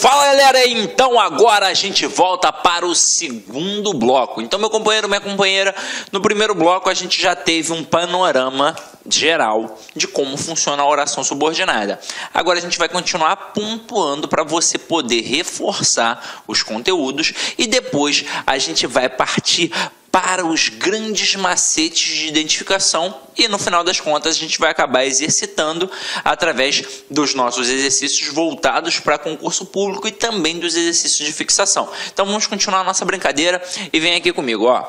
Fala galera, então agora a gente volta para o segundo bloco. Então meu companheiro, minha companheira, no primeiro bloco a gente já teve um panorama geral de como funciona a oração subordinada. Agora a gente vai continuar pontuando para você poder reforçar os conteúdos e depois a gente vai partir para os grandes macetes de identificação e no final das contas a gente vai acabar exercitando através dos nossos exercícios voltados para concurso público e também dos exercícios de fixação. Então vamos continuar a nossa brincadeira e vem aqui comigo, ó.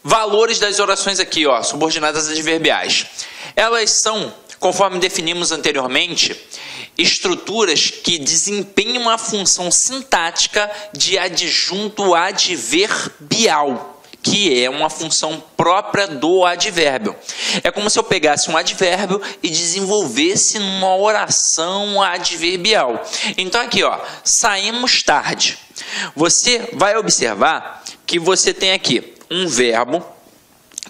Valores das orações aqui, ó, subordinadas adverbiais. Elas são, conforme definimos anteriormente, estruturas que desempenham a função sintática de adjunto adverbial, que é uma função própria do advérbio. É como se eu pegasse um advérbio e desenvolvesse numa oração adverbial. Então aqui, ó, saímos tarde. Você vai observar que você tem aqui um verbo,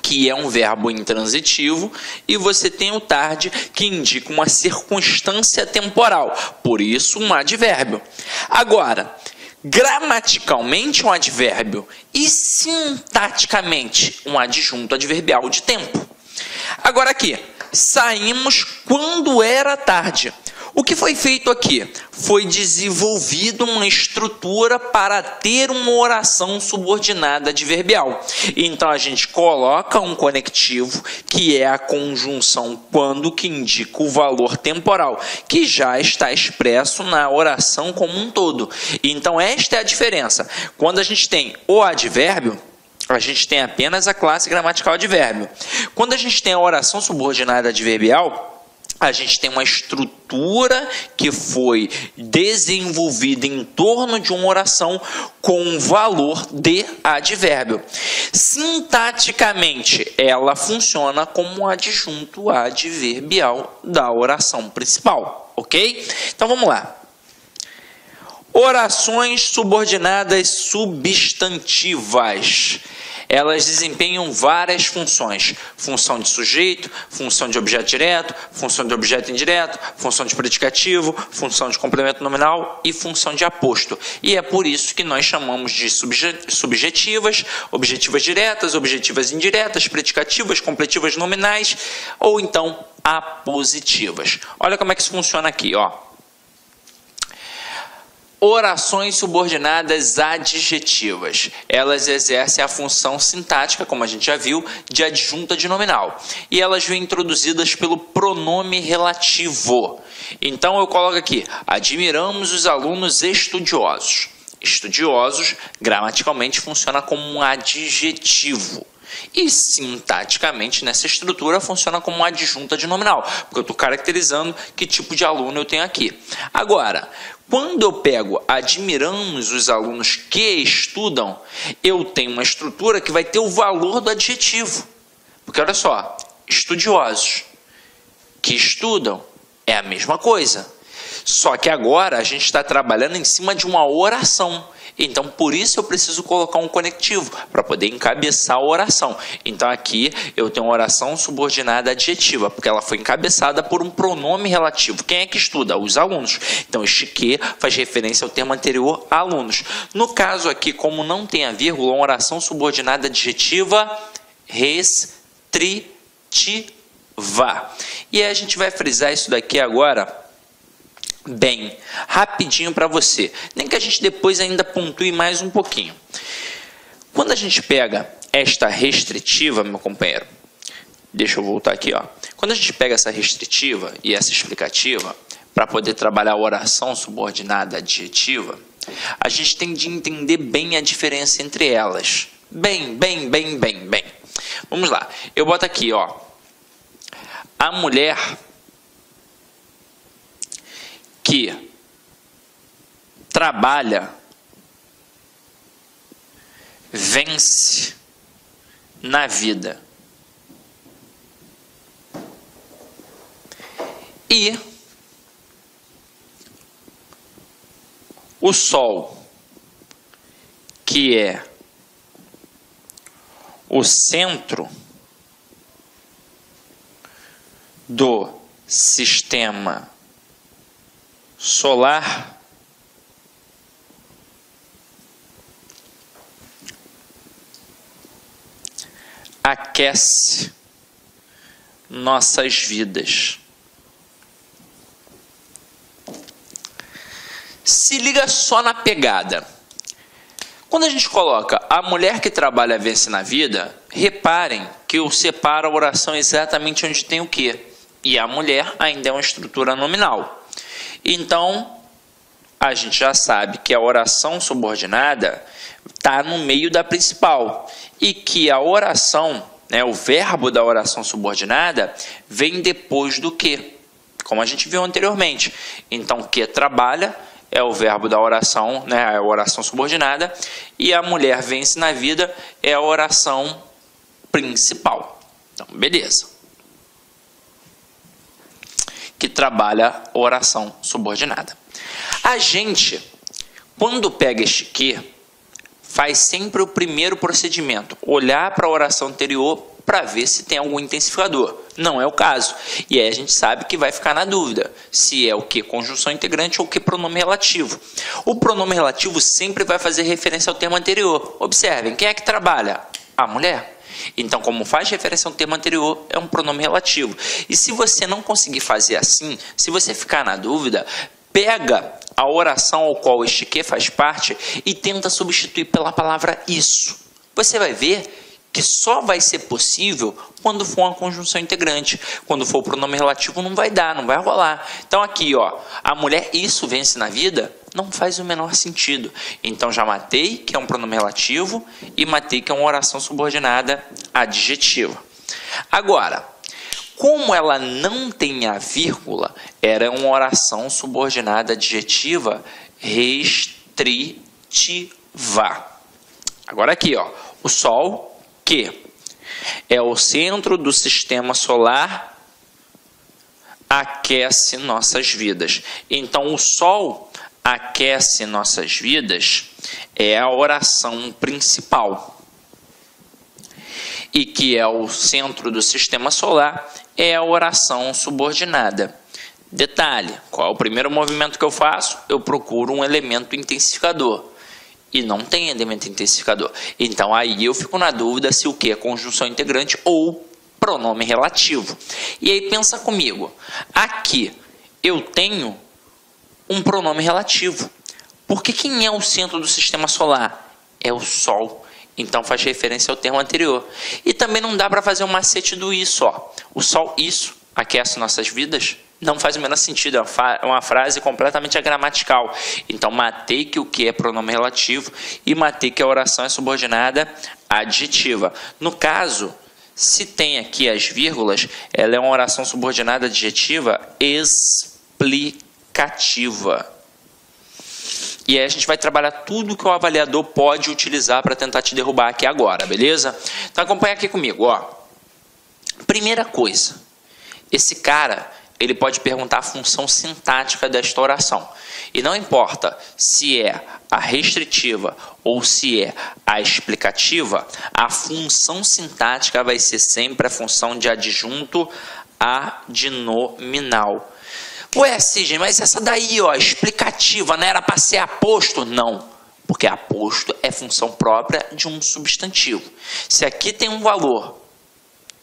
que é um verbo intransitivo, e você tem o tarde, que indica uma circunstância temporal, por isso um advérbio. Agora, gramaticalmente um advérbio e sintaticamente um adjunto adverbial de tempo. Agora aqui, saímos quando era tarde. O que foi feito aqui? Foi desenvolvido uma estrutura para ter uma oração subordinada adverbial. Então a gente coloca um conectivo, que é a conjunção quando, que indica o valor temporal, que já está expresso na oração como um todo. Então esta é a diferença. Quando a gente tem o advérbio, a gente tem apenas a classe gramatical advérbio. Quando a gente tem a oração subordinada adverbial, a gente tem uma estrutura que foi desenvolvida em torno de uma oração com um valor de advérbio. Sintaticamente, ela funciona como um adjunto adverbial da oração principal, ok? Então vamos lá. Orações subordinadas substantivas. Elas desempenham várias funções. Função de sujeito, função de objeto direto, função de objeto indireto, função de predicativo, função de complemento nominal e função de aposto. E é por isso que nós chamamos de subjetivas, objetivas diretas, objetivas indiretas, predicativas, completivas nominais ou então apositivas. Olha como é que isso funciona aqui, ó. Orações subordinadas adjetivas. Elas exercem a função sintática, como a gente já viu, de adjunta de nominal. E elas vêm introduzidas pelo pronome relativo. Então eu coloco aqui, admiramos os alunos estudiosos. Estudiosos, gramaticalmente, funciona como um adjetivo. E sintaticamente, nessa estrutura, funciona como uma adjunta de nominal, porque eu estou caracterizando que tipo de aluno eu tenho aqui. Agora, quando eu pego admiramos os alunos que estudam, eu tenho uma estrutura que vai ter o valor do adjetivo. Porque olha só, estudiosos que estudam é a mesma coisa. Só que agora a gente está trabalhando em cima de uma oração. Então, por isso eu preciso colocar um conectivo, para poder encabeçar a oração. Então, aqui eu tenho uma oração subordinada adjetiva, porque ela foi encabeçada por um pronome relativo. Quem é que estuda? Os alunos. Então, este que faz referência ao termo anterior, alunos. No caso aqui, como não tem a vírgula, uma oração subordinada adjetiva restritiva. E aí a gente vai frisar isso daqui agora bem rapidinho para você, nem que a gente depois ainda pontue mais um pouquinho. Quando a gente pega esta restritiva, meu companheiro, deixa eu voltar aqui, ó. Quando a gente pega essa restritiva e essa explicativa para poder trabalhar a oração subordinada adjetiva, a gente tem de entender bem a diferença entre elas. Bem. Vamos lá. Eu boto aqui, ó. A mulher que trabalha, vence na vida. E o sol, que é o centro do sistema solar aquece nossas vidas. Se liga só na pegada. Quando a gente coloca a mulher que trabalha vence na vida, reparem que eu separo a oração exatamente onde tem o quê? E a mulher ainda é uma estrutura nominal. Então, a gente já sabe que a oração subordinada está no meio da principal. E que a oração, o verbo da oração subordinada, vem depois do que, como a gente viu anteriormente. Então, que trabalha é o verbo da oração, a oração subordinada, e a mulher vence na vida é a oração principal. Então, beleza. Que trabalha a oração subordinada. A gente, quando pega este que, faz sempre o primeiro procedimento, olhar para a oração anterior para ver se tem algum intensificador. Não é o caso. E aí a gente sabe que vai ficar na dúvida se é o que conjunção integrante ou o que pronome relativo. O pronome relativo sempre vai fazer referência ao termo anterior. Observem, quem é que trabalha? A mulher. Então, como faz referência ao termo anterior, é um pronome relativo. E se você não conseguir fazer assim, se você ficar na dúvida, pega a oração ao qual este que faz parte e tenta substituir pela palavra isso. Você vai ver que só vai ser possível quando for uma conjunção integrante. Quando for o pronome relativo não vai dar, não vai rolar. Então aqui, a mulher isso vence na vida, não faz o menor sentido. Então já matei que é um pronome relativo e matei que é uma oração subordinada adjetiva. Agora, como ela não tem a vírgula, era uma oração subordinada adjetiva restritiva. Agora aqui, o Sol, que é o centro do sistema solar, aquece nossas vidas. Então, o Sol aquece nossas vidas é a oração principal. E que é o centro do sistema solar é a oração subordinada. Detalhe, qual é o primeiro movimento que eu faço? Eu procuro um elemento intensificador. E não tem elemento intensificador. Então, aí eu fico na dúvida se o que é conjunção integrante ou pronome relativo. E aí, pensa comigo. Aqui, eu tenho um pronome relativo. Porque quem é o centro do sistema solar? É o Sol. Então, faz referência ao termo anterior. E também não dá para fazer um macete do isso. O Sol, isso, aquece nossas vidas. Não faz o menor sentido, é uma frase completamente agramatical. Então, matei que o que é pronome relativo e matei que a oração é subordinada adjetiva. No caso, se tem aqui as vírgulas, ela é uma oração subordinada adjetiva explicativa. E aí a gente vai trabalhar tudo que o avaliador pode utilizar para tentar te derrubar aqui agora, beleza? Então, acompanha aqui comigo, Primeira coisa, esse cara, ele pode perguntar a função sintática desta oração. E não importa se é a restritiva ou se é a explicativa, a função sintática vai ser sempre a função de adjunto adnominal. Ué, Sidney, mas essa daí, explicativa, não era para ser aposto? Não, porque aposto é função própria de um substantivo. Se aqui tem um valor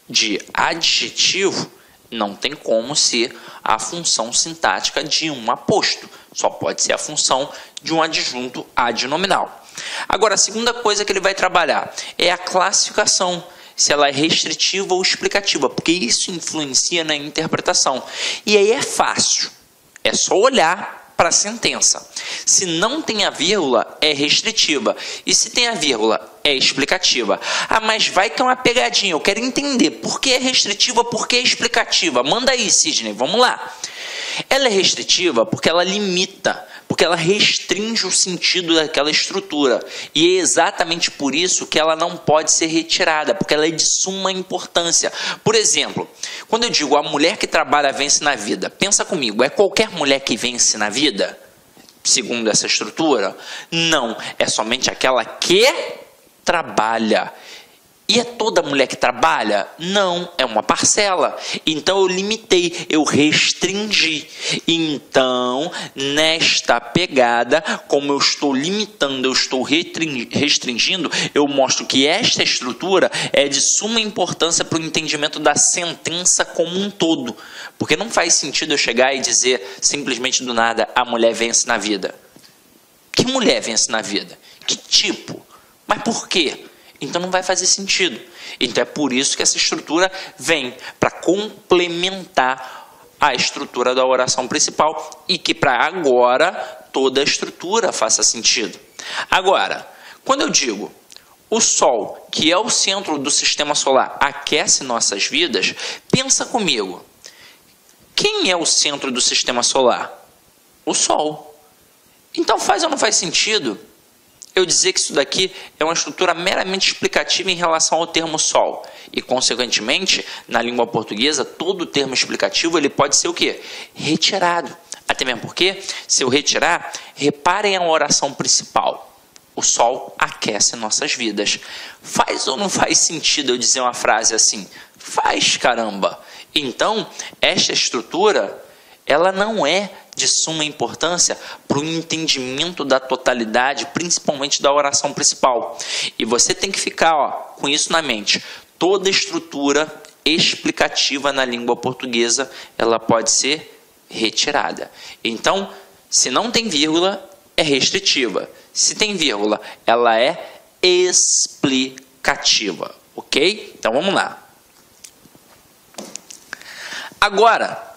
de adjetivo, não tem como ser a função sintática de um aposto. Só pode ser a função de um adjunto adnominal. Agora, a segunda coisa que ele vai trabalhar é a classificação, se ela é restritiva ou explicativa, porque isso influencia na interpretação. E aí é fácil, é só olhar para a sentença. Se não tem a vírgula, é restritiva. E se tem a vírgula, é explicativa. Ah, mas vai que é uma pegadinha. Eu quero entender por que é restritiva, por que é explicativa. Manda aí, Sidney, vamos lá. Ela é restritiva porque ela limita, porque ela restringe o sentido daquela estrutura. E é exatamente por isso que ela não pode ser retirada, porque ela é de suma importância. Por exemplo, quando eu digo a mulher que trabalha vence na vida, pensa comigo, é qualquer mulher que vence na vida? Segundo essa estrutura? Não, é somente aquela que trabalha. E é toda mulher que trabalha? Não, é uma parcela. Então eu limitei, eu restringi. Então, nesta pegada, como eu estou limitando, eu estou restringindo, eu mostro que esta estrutura é de suma importância para o entendimento da sentença como um todo. Porque não faz sentido eu chegar e dizer simplesmente do nada, a mulher vence na vida. Que mulher vence na vida? Que tipo? Mas por quê? Então não vai fazer sentido. Então é por isso que essa estrutura vem para complementar a estrutura da oração principal e que para agora toda a estrutura faça sentido. Agora, quando eu digo o Sol, que é o centro do sistema solar, aquece nossas vidas, pensa comigo. Quem é o centro do sistema solar? O Sol. Então faz ou não faz sentido eu dizer que isso daqui é uma estrutura meramente explicativa em relação ao termo Sol. E, consequentemente, na língua portuguesa, todo termo explicativo ele pode ser o quê? Retirado. Até mesmo porque, se eu retirar, reparem a oração principal. O Sol aquece nossas vidas. Faz ou não faz sentido eu dizer uma frase assim? Faz, caramba! Então, esta estrutura, ela não é de suma importância para o entendimento da totalidade, principalmente da oração principal. E você tem que ficar com isso na mente. Toda estrutura explicativa na língua portuguesa, ela pode ser retirada. Então, se não tem vírgula, é restritiva. Se tem vírgula, ela é explicativa. Ok? Então, vamos lá. Agora,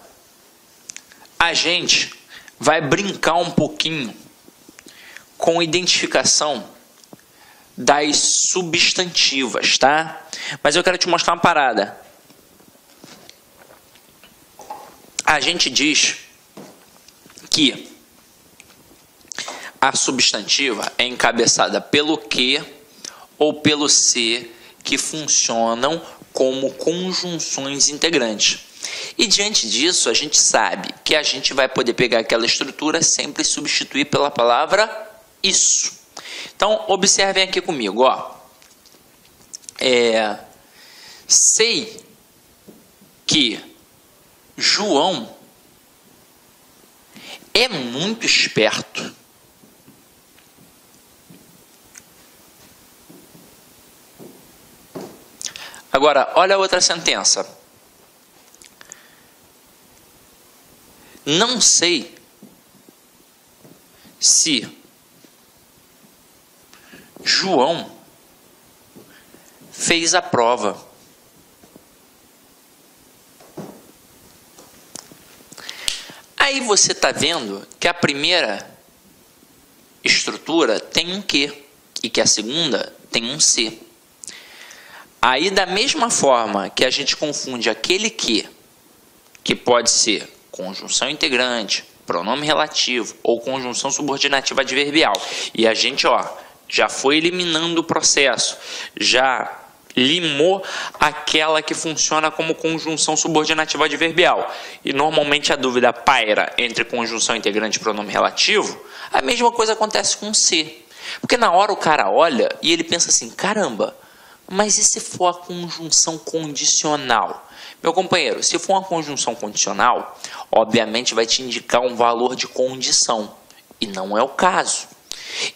a gente vai brincar um pouquinho com identificação das substantivas, tá? Mas eu quero te mostrar uma parada. A gente diz que a substantiva é encabeçada pelo que ou pelo se que funcionam como conjunções integrantes. E diante disso, a gente sabe que a gente vai poder pegar aquela estrutura sempre e substituir pela palavra isso. Então, observem aqui comigo, ó. Sei que João é muito esperto. Agora, olha a outra sentença. Não sei se João fez a prova. Aí você está vendo que a primeira estrutura tem um que e que a segunda tem um se. Aí, da mesma forma que a gente confunde aquele que pode ser conjunção integrante, pronome relativo ou conjunção subordinativa adverbial. E a gente, já foi eliminando o processo, já limou aquela que funciona como conjunção subordinativa adverbial. E normalmente a dúvida paira entre conjunção integrante e pronome relativo. A mesma coisa acontece com se. Porque na hora o cara olha e ele pensa assim, caramba, mas e se for a conjunção condicional? Meu companheiro, se for uma conjunção condicional, obviamente vai te indicar um valor de condição. E não é o caso.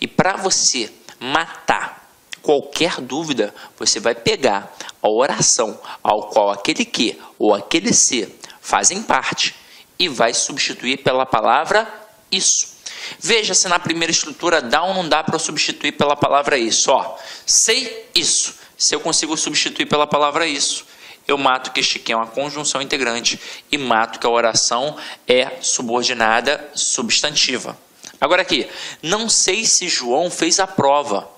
E para você matar qualquer dúvida, você vai pegar a oração ao qual aquele que ou aquele se fazem parte e vai substituir pela palavra isso. Veja se na primeira estrutura dá ou não dá para eu substituir pela palavra isso. Sei isso. Se eu consigo substituir pela palavra isso, eu mato que este que é uma conjunção integrante e mato que a oração é subordinada substantiva. Agora aqui, não sei se João fez a prova.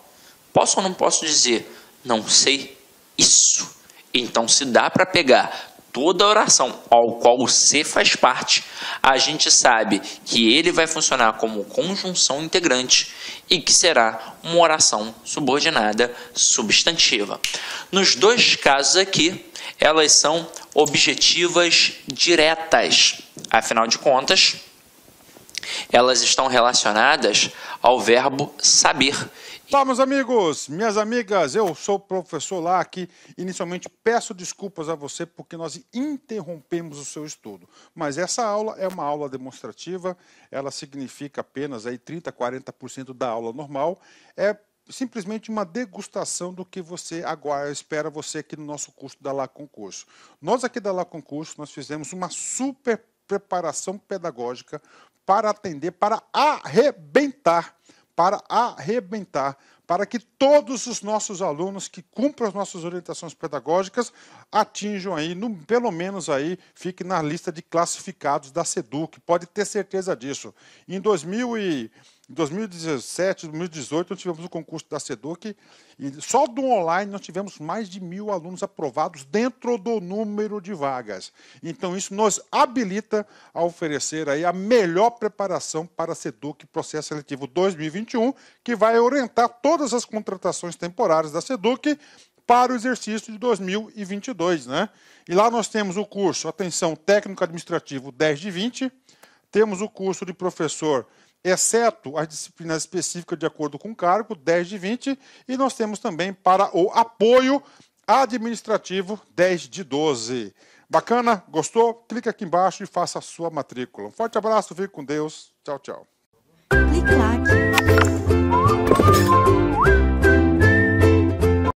Posso ou não posso dizer? Não sei isso. Então, se dá para pegar toda a oração ao qual o se faz parte, a gente sabe que ele vai funcionar como conjunção integrante e que será uma oração subordinada substantiva. Nos dois casos aqui, elas são objetivas diretas. Afinal de contas, Elas estão relacionadas ao verbo saber. Tá, meus amigos, minhas amigas, eu sou o professor Lac. Inicialmente peço desculpas a você porque nós interrompemos o seu estudo. Mas essa aula é uma aula demonstrativa, ela significa apenas aí 30%, 40% da aula normal. É simplesmente uma degustação do que você agora espera você aqui no nosso curso da La Concurso. Nós aqui da La Concurso, nós fizemos uma super preparação pedagógica para atender, para arrebentar, para que todos os nossos alunos que cumpram as nossas orientações pedagógicas atinjam aí, pelo menos aí, fique na lista de classificados da SEDUC, pode ter certeza disso. Em 2017, 2018, nós tivemos o concurso da SEDUC e só do online nós tivemos mais de 1000 alunos aprovados dentro do número de vagas. Então isso nos habilita a oferecer aí a melhor preparação para a SEDUC Processo Seletivo 2021, que vai orientar todas as contratações temporárias da SEDUC para o exercício de 2022, né? E lá nós temos o curso, atenção, técnico administrativo 10 de 20, temos o curso de professor exceto as disciplinas específicas de acordo com o cargo, 10 de 20, e nós temos também para o apoio administrativo, 10 de 12. Bacana? Gostou? Clique aqui embaixo e faça a sua matrícula. Um forte abraço, fique com Deus. Tchau, tchau. Clique lá.